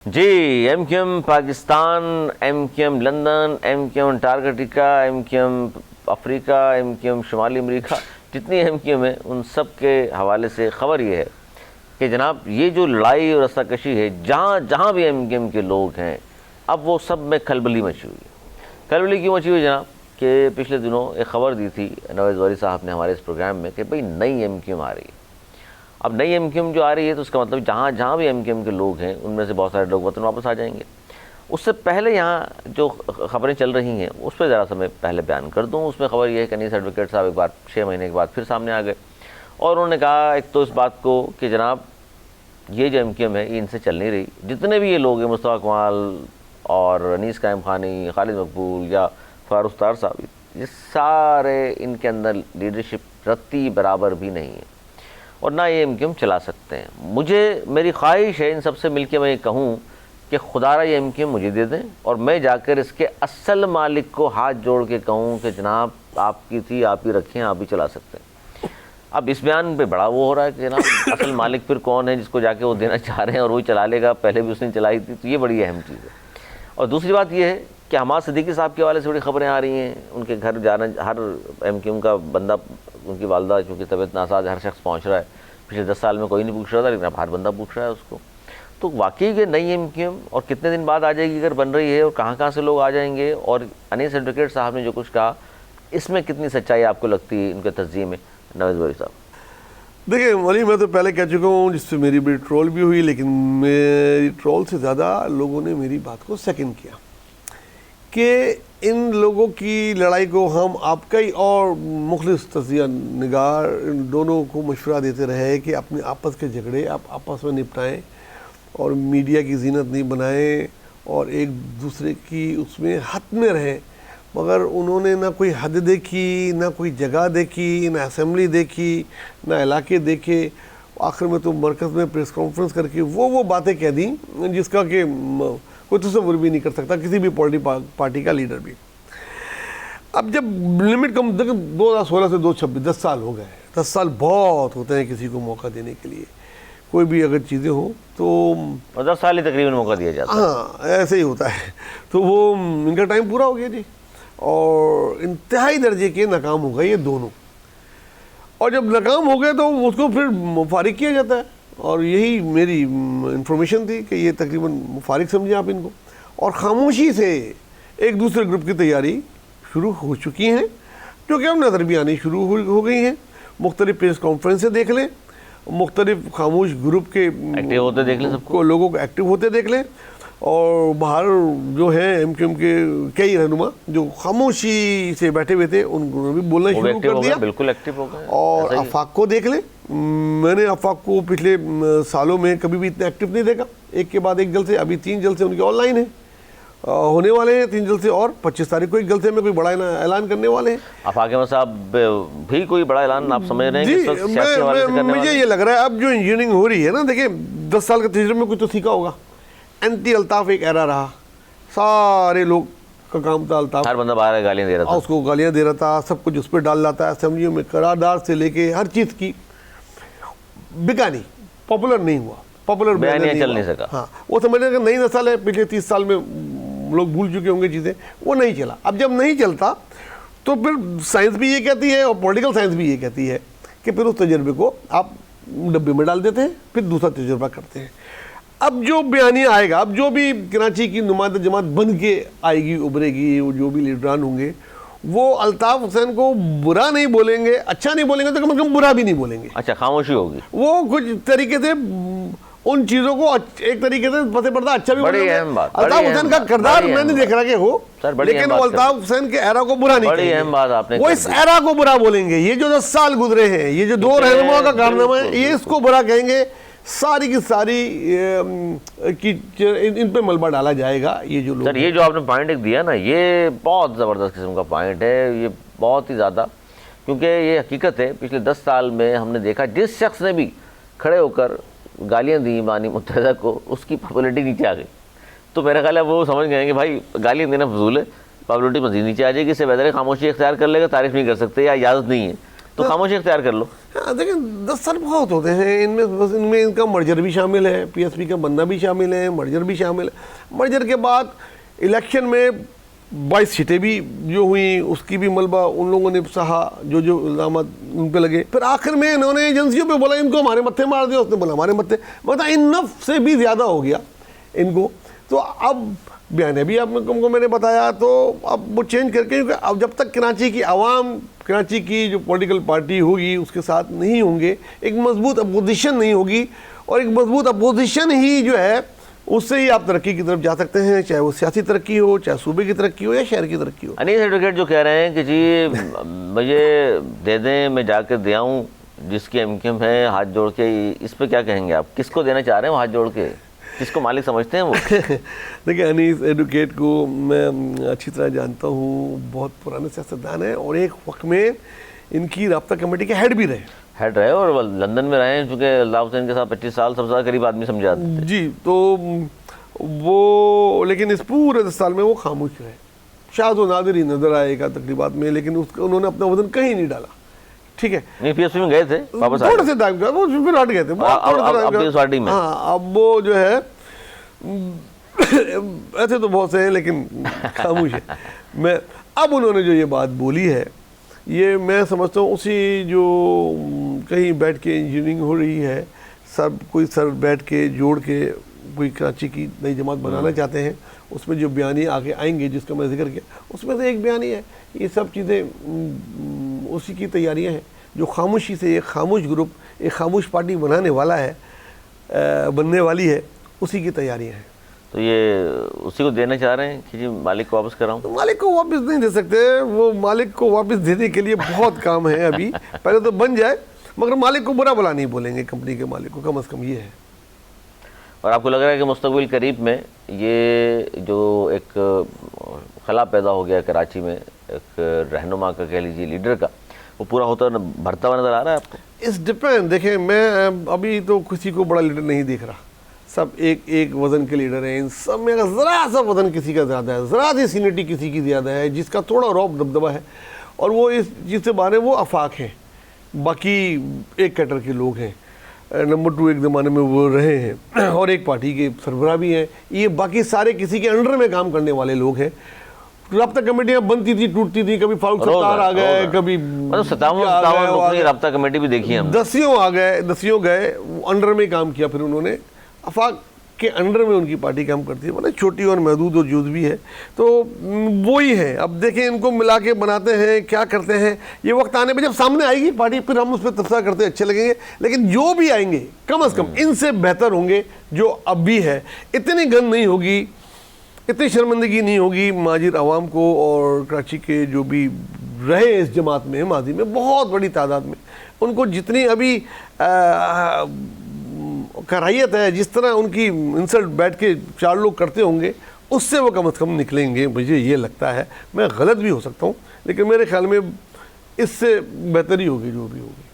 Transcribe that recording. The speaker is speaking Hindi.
जी, MQM Pakistan, MQM London, MQM Antarctica, MQM Africa, MQM शुमाली अमेरिका, जितनी एमक्यूएम है उन सब के हवाले से ख़बर ये है कि जनाब ये जो लड़ाई और रस्साकशी है, जहाँ जहाँ भी एमक्यूएम के लोग हैं, अब वो सब में खलबली मची हुई है। खलबली क्यों मची हुई जनाब कि पिछले दिनों एक ख़बर दी थी नवाज़ वारी साहब ने हमारे इस प्रोग्राम में कि भाई नई एमक्यूएम आ रही है। अब नई एमक्यूएम जो आ रही है तो उसका मतलब जहाँ जहाँ भी एमक्यूएम के लोग हैं उनमें से बहुत सारे लोग वतन वापस आ जाएंगे। उससे पहले यहाँ जो ख़बरें चल रही हैं उस पर ज़रा सा मैं पहले बयान कर दूँ। उसमें ख़बर यह है कि अनीस एडवोकेट साहब एक बार 6 महीने के बाद फिर सामने आ गए और उन्होंने कहा एक तो इस बात को कि जनाब ये जो एमक्यूएम है ये इनसे चल नहीं रही। जितने भी ये लोग हैं मुस्तफ़ा कमाल और अनीस कायम खानी, खालिद मकबूल या फारूक तार साहब, ये सारे इनके अंदर लीडरशिप रत्ती बराबर भी नहीं है और ना ये एमक्यूएम चला सकते हैं। मेरी ख्वाहिश है इन सबसे मिलके मैं ये कहूँ कि खुदारा ये एमक्यूएम मुझे दे दें और मैं जाकर इसके असल मालिक को हाथ जोड़ के कहूँ कि जनाब आपकी थी, आप ही रखें, आप ही चला सकते हैं। अब इस बयान पे बड़ा वो हो रहा है कि जनाब असल मालिक फिर कौन है जिसको जाके वो देना चाह रहे हैं और वही चला लेगा, पहले भी उसने चलाई थी, तो ये बड़ी अहम चीज़ है। और दूसरी बात ये है कि हमाद सिद्दीकी साहब के हवाले से बड़ी ख़बरें आ रही हैं। उनके घर जाना, हर एमक्यूएम का बंदा, उनकी वालदा चूँकि तबीयत नासाज, हर शख्स पहुँच रहा है। पिछले 10 साल में कोई नहीं पूछ रहा था, लेकिन अब हर बंदा पूछ रहा है उसको। तो वाकई ये नई एमक्यूएम और कितने दिन बाद आ जाएगी अगर बन रही है और कहाँ से लोग आ जाएंगे, और अनीस एडवोकेट साहब ने जो कुछ कहा इसमें कितनी सच्चाई आपको लगती है इनके तस्जीह में, नवाज़ वारी साहब? देखिए वली, मैं तो पहले कह चुका हूँ जिससे मेरी बड़ी ट्रोल भी हुई, लेकिन मेरी ट्रोल से ज़्यादा लोगों ने मेरी बात को सेकंड किया कि इन लोगों की लड़ाई को हम आपका ही और मुखलिस तजिया निगार इन दोनों को मशवरा देते रहे कि अपने आपस के झगड़े आप आपस में निपटाएं और मीडिया की जीनत नहीं बनाएं और एक दूसरे की उसमें हद में रहें। मगर उन्होंने ना कोई हद देखी, ना कोई जगह देखी, ना असेंबली देखी, ना इलाके देखे। आखिर में तो मरकज़ में प्रेस कॉन्फ्रेंस करके वो बातें कह दी जिसका कि कोई तस्वीर भी नहीं कर सकता किसी भी पॉलिटिकल पार्टी का लीडर भी। अब जब लिमिट कम, देखो 2016 से 2026 10 साल हो गए। 10 साल बहुत होते हैं किसी को मौका देने के लिए, कोई भी अगर चीज़ें हो तो 10 साल ही तकरीबन मौका दिया जाता है। हाँ, ऐसे ही होता है। तो वो इनका टाइम पूरा हो गया जी, और इंतहाई दर्जे के नाकाम हो गए ये दोनों। और जब नाकाम हो गए तो उसको फिर फारिग किया जाता है, और यही मेरी इंफॉर्मेशन थी कि ये तकरीबन फारिग समझें आप इनको। और ख़ामोशी से एक दूसरे ग्रुप की तैयारी शुरू हो चुकी हैं, जो कि अब नज़र भी आनी शुरू हो गई हैं। मुख्तलिफ प्रेस कॉन्फ्रेंसें देख लें, मुख्तलिफ खामोश ग्रुप के एक्टिव होते देख लें, सबको लोगों को एक्टिव होते देख लें। और बाहर जो है एमक्यूएम के कई रहनुमा जो खामोशी से बैठे हुए थे उनको भी बोलना शुरू कर दिया, बिल्कुल एक्टिव हो गए। और आफाक को देख लें, मैंने आफाक को पिछले सालों में कभी भी इतना एक्टिव नहीं देखा। एक के बाद एक जलसे, अभी 3 जलसे उनके ऑनलाइन है, होने वाले हैं 3 जलसे, और 25 तारीख को एक जलसे में कोई बड़ा ऐलान करने वाले हैं। आफाक अहमद साहब भी कोई बड़ा ऐलान आप समझ रहे हैं? जी, मुझे ये लग रहा है अब जो इंजीनियरिंग हो रही है ना, देखिए 10 साल के तजुर्बे में कुछ तो सीखा होगा। एंटी अल्ताफ एक एरा रहा, सारे लोग का काम था अल्ताफ, हर बंदा बाहर गालियाँ दे रहा था, उसको गालियाँ दे रहा था, सब कुछ उस पर डाल रहा था, असेंबलियों में करारदार से लेके हर चीज़ की, बिका नहीं, पॉपुलर नहीं हुआ, पॉपुलर चल नहीं सका। हाँ, वो समझने का नई नस्ल है, पिछले 30 साल में लोग भूल चुके होंगे चीज़ें, वो नहीं चला। अब जब नहीं चलता तो फिर साइंस भी ये कहती है और पॉलिटिकल साइंस भी ये कहती है कि फिर उस तजर्बे को आप डब्बे में डाल देते हैं, फिर दूसरा तजुर्बा करते हैं। अब जो बयानिया आएगा, अब जो भी कराची की नुमाइंदा जमात बन के आएगी, उभरेगी, वो जो भी लीडरान होंगे वो अल्ताफ़ हुसैन को बुरा नहीं बोलेंगे, अच्छा नहीं बोलेंगे तो कम से कम बुरा भी नहीं बोलेंगे। अच्छा, खामोशी होगी। वो कुछ तरीके से उन चीज़ों को एक तरीके से पते पर्दा अच्छा भी बोलेंगे। अल्ताफ़ हुसैन का किरदार मैंने देख रहा कि हो, लेकिन वो अल्ताफ़ हुसैन के एरा को बुरा नहीं कहेंगे, वो इस एरा को बुरा बोलेंगे। ये जो 10 साल गुजरे हैं, ये जो 2 रहनुमाओं का कारनामा है, ये इसको बुरा कहेंगे। सारी की सारी इन पे मलबा डाला जाएगा। ये जो लोग, सर ये जो आपने पॉइंट एक दिया ना, ये बहुत ज़बरदस्त किस्म का पॉइंट है, ये बहुत ही ज़्यादा, क्योंकि ये हकीकत है। पिछले 10 साल में हमने देखा जिस शख्स ने भी खड़े होकर गालियाँ दी बानी मुत्तहदा को, उसकी पॉपुलरिटी नीचे आ गई। तो मेरा ख्याल है वो समझ गए कि भाई गालियाँ देना फजूल है, पॉपुलरिटी मजीद नीचे आ जाएगी, इससे बेहतर है खामोशी इख्तियार कर लेगा, तारीफ़ नहीं कर सकते या इजाज़त नहीं है तो खामोशी इख्तियार कर लो। हाँ देखिए 10 साल बहुत होते हैं, इनमें बस इनमें इनका मर्जर भी शामिल है, पीएसपी का बनना भी शामिल है, मर्जर भी शामिल है। मर्जर के बाद इलेक्शन में 22 सीटें भी जो हुई उसकी भी मलबा उन लोगों ने सहा, जो जो इल्ज़ाम उन पे लगे। फिर आखिर में इन्होंने एजेंसियों पे बोला इनको हमारे मत्थे मार दिया, उसने बोला हमारे मत्थे, मतलब इनफ से भी ज़्यादा हो गया इनको। तो अब बयान भी आपको मैंने बताया, तो अब वो चेंज करके, क्योंकि अब जब तक कराची की आवाम, कराची की जो पॉलिटिकल पार्टी होगी उसके साथ नहीं होंगे, एक मजबूत अपोजिशन नहीं होगी, और एक मजबूत अपोजिशन ही जो है उससे ही आप तरक्की की तरफ जा सकते हैं, चाहे वो सियासी तरक्की हो, चाहे सूबे की तरक्की हो या शहर की तरक्की हो। अनीस एडवोकेट जो कह रहे हैं कि जी मुझे दे दें, मैं जाकर दे आऊँ, जिसकी एमक्यूएम है, हाथ जोड़ के, इस पर क्या कहेंगे आप? किसको देना चाह रहे हैं वो हाथ जोड़ के? किसको मालिक समझते हैं वो? देखिए अनीस एडवोकेट को मैं अच्छी तरह जानता हूँ, बहुत पुराने सियासतदान हैं और एक वक्त में इनकी राब्ता कमेटी के हेड भी रहे और लंदन में रहे हैं, चूँकि अल्लाह हुसैन के साथ 25 साल सबसे ज़्यादा करीब आदमी समझा जी। तो वो लेकिन इस पूरे 10 साल में वो खामोश रहे। शायद वो नादिर ही नजर आएगा तकरीबात में, लेकिन उसका उन्होंने अपना वजन कहीं नहीं डाला। ठीक है, नहीं पीएसपी में गए थे वापस, थोड़े से टाइम का वो फिर हट गए थे, में। हाँ अब वो जो है ऐसे तो बहुत से हैं लेकिन खामोश है। मैं अब उन्होंने जो ये बात बोली है, ये मैं समझता हूँ उसी जो कहीं बैठ के इंजीनियरिंग हो रही है, सब कोई सर बैठ के जोड़ के कोई कराची की नई जमात बनाना चाहते हैं, उसमें जो बयानी आगे आएंगे जिसका मैं जिक्र किया, उसमें से एक बयानी है। ये सब चीज़ें उसी की तैयारियां हैं जो खामोशी से एक खामोश ग्रुप, एक खामोश पार्टी बनाने वाला है, बनने वाली है, उसी की तैयारियां हैं। तो ये उसी को देना चाह रहे हैं कि जी मालिक को वापस कराऊं? तो मालिक को वापस नहीं दे सकते, वो मालिक को वापस देने के लिए बहुत काम है अभी, पहले तो बन जाए, मगर मालिक को बुरा भला नहीं बोलेंगे, कंपनी के मालिक को, कम से कम ये है। और आपको लग रहा है कि मुस्तकबिल करीब में ये जो एक खला पैदा हो गया कराची में, एक रहनुमा का कह लीजिए, लीडर का, वो पूरा होता भरता हुआ नज़र आ रहा है आपको? इस डिपेंड, देखें मैं अभी तो किसी को बड़ा लीडर नहीं दिख रहा, सब एक एक वज़न के लीडर हैं। इन सब में अगर ज़रा सा वज़न किसी का ज़्यादा है, ज़रा सी सीनियरिटी किसी की ज़्यादा है, जिसका थोड़ा रौब दबदबा है, और वो इस चीज़ से बाहर है, वो आफाक हैं, बाकी एक कैटर के लोग हैं। नंबर 2 एक ज़माने में वो रहे हैं और एक पार्टी के सरबराह भी हैं। ये बाकी सारे किसी के अंडर में काम करने वाले लोग हैं। राब्ता कमेटियाँ बनती थी, टूटती थी, कभी फारूक सत्तार आ गए, कभी मतलब 57 राब्ता कमेटी भी देखी हम, दसियों गए, अंडर में काम किया, फिर उन्होंने आफाक के अंडर में उनकी पार्टी काम करती है, मतलब छोटी और महदूद और जुज भी है। तो वो ही है, अब देखें इनको मिला के बनाते हैं, क्या करते हैं, ये वक्त आने पे जब सामने आएगी पार्टी, फिर हम उस पर तबसरा करते अच्छे लगेंगे। लेकिन जो भी आएंगे कम से कम इनसे बेहतर होंगे जो अब भी है। इतनी गंद नहीं होगी, इतनी शर्मिंदगी नहीं होगी माजिर आवाम को, और कराची के जो भी रहे इस जमात में माजी में बहुत बड़ी तादाद में, उनको जितनी अभी कराहियत है, जिस तरह उनकी इंसल्ट बैठ के 4 लोग करते होंगे, उससे वो कम से कम निकलेंगे, मुझे ये लगता है। मैं गलत भी हो सकता हूँ, लेकिन मेरे ख्याल में इससे बेहतरी होगी जो भी होगी।